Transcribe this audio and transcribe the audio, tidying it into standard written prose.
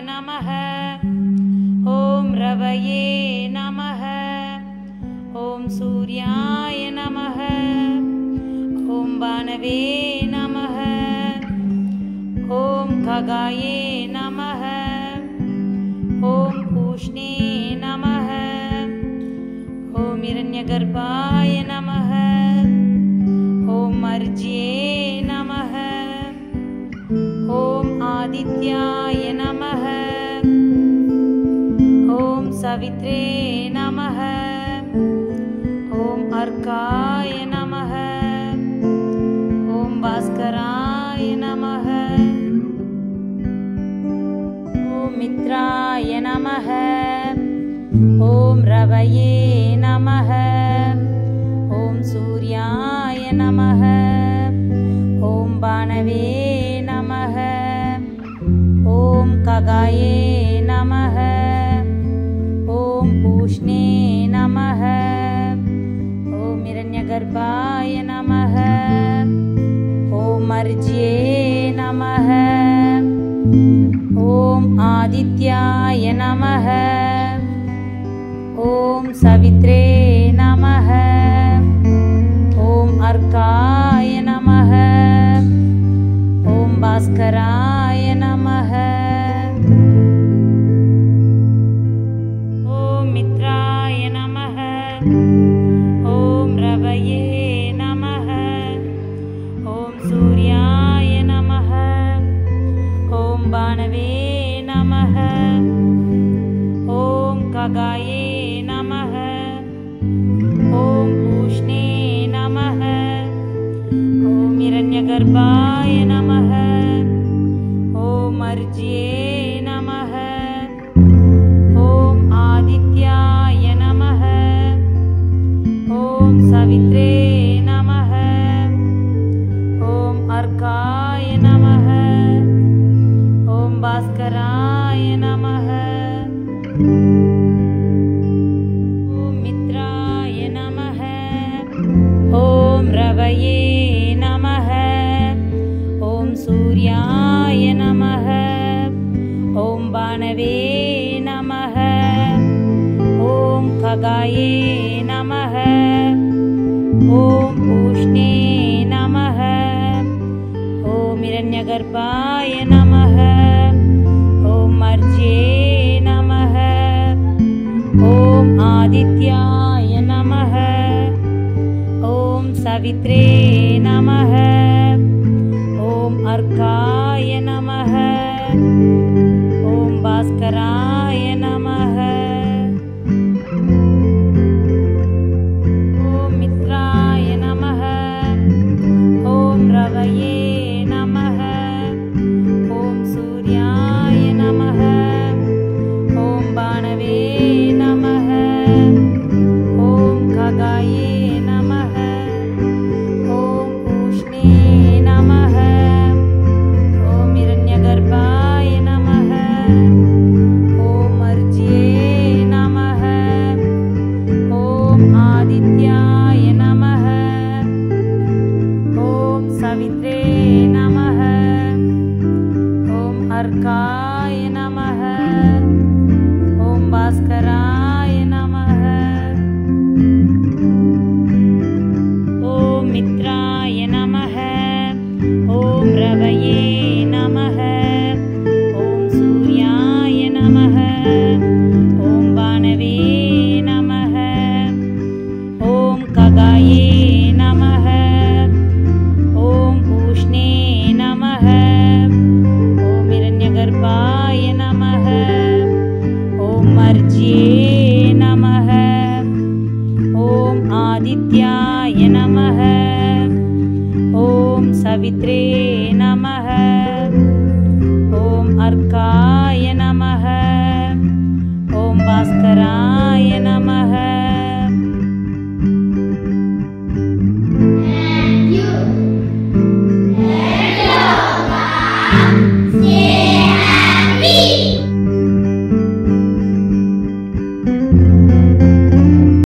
நமः. ஓம் ரவயே நமः. ஓம் சூர்யாய நமः. ஓம் பானவே நமः. ஓம் ககாயே நமः. ஓம் பூஷ்ணே நமः. ஓம் இரண்யகர்பாய நமः. ஓம் மர்ஜ்யே நமः. ஓம் ஆதித்யாய நமः. ஓம் சவித்ரே நமः. ஓம் அர்க்காய நமः. ஓம் பாஸ்கராய நமः. ஓம் மித்ராய நமः. ஓம் ரவயே நமः. ஓம் சூர்யாய நமः. ஓம் பானவே நமः. ஓம் ககாயே நமः. ஓம் பூஷ்ணே நமः. ஓம் இரண்யகர்பாய நமः. ஓம் மர்ஜ்யே நமः. ஓம் ஆதித்யாய நமः. ஓம் சவித்ரே நமः. ஓம் அர்க்காய நமः. ஓம் பாஸ்கராய நமः. ஓம் மித்ராய நமः. ஓம் ரவயே நமः. ஓம் சூர்யாய நமः. ஓம் பானவே நமः. ஓம் ககாயே நமः. ஓம் பூஷ்ணே நமः. ஓம் இரண்யகர்பாய நமः. ஓம் மர்ஜ்யே நமः. ஓம் ஆதித்யாய நமः. ஓம் சவித்ரே நமः. ஓம் அர்க்காய நமः. ஓம் பாஸ்கராய நமः. ஓம் மித்ராய நமः. ஓம் ரவயே நமः. ஓம் சூர்யாய நமः. ஓம் பானவே நமः. ஓம் ககாயே நமः. ஓம் பூஷ்ணே நமः. ஓம் இரண்யகர்பாய நமः. ஓம் மர்ஜ்யே நமः. ஓம் ஆதித்யாய நமः. ஓம் சவித்ரே நமः. ஓம் அர்க்காய நமः. ஓம் பாஸ்கராய நமः. ஓம் மித்ராய நமः. ஓம் ரவயே நமः. ஓம் சூர்யாய நமः. ஓம் பானவே நமः. ஓம் ககாயே நமः. ஓம் பூஷ்ணே நமः. ஓம் இரண்யகர்பாய நமः. ஓம் மர்ஜ்யே நமः. ஓம் ஆதித்யாய நமः. ஓம் சவித்ரே நமः. ஓம் அர்க்காய நமः. ஓம் பாஸ்கராய நமः. ஓம் மித்ராய நமः. ஓம் ரவயே நமः. ஓம் சூர்யாய நமः. ஓம் பானவே நமः. ஓம் ககாயே நமः. ஓம் பூஷ்ணே நமः. ஓம் இரண்யகர்பாய நமः. ஓம் மர்ஜ்யே நமः. ஓம் ஆதித்யாய நமः. ஓம் சவித்ரே நமः. ஓம் அர்க்காய நமः. ஓம் பாஸ்கராய நமः.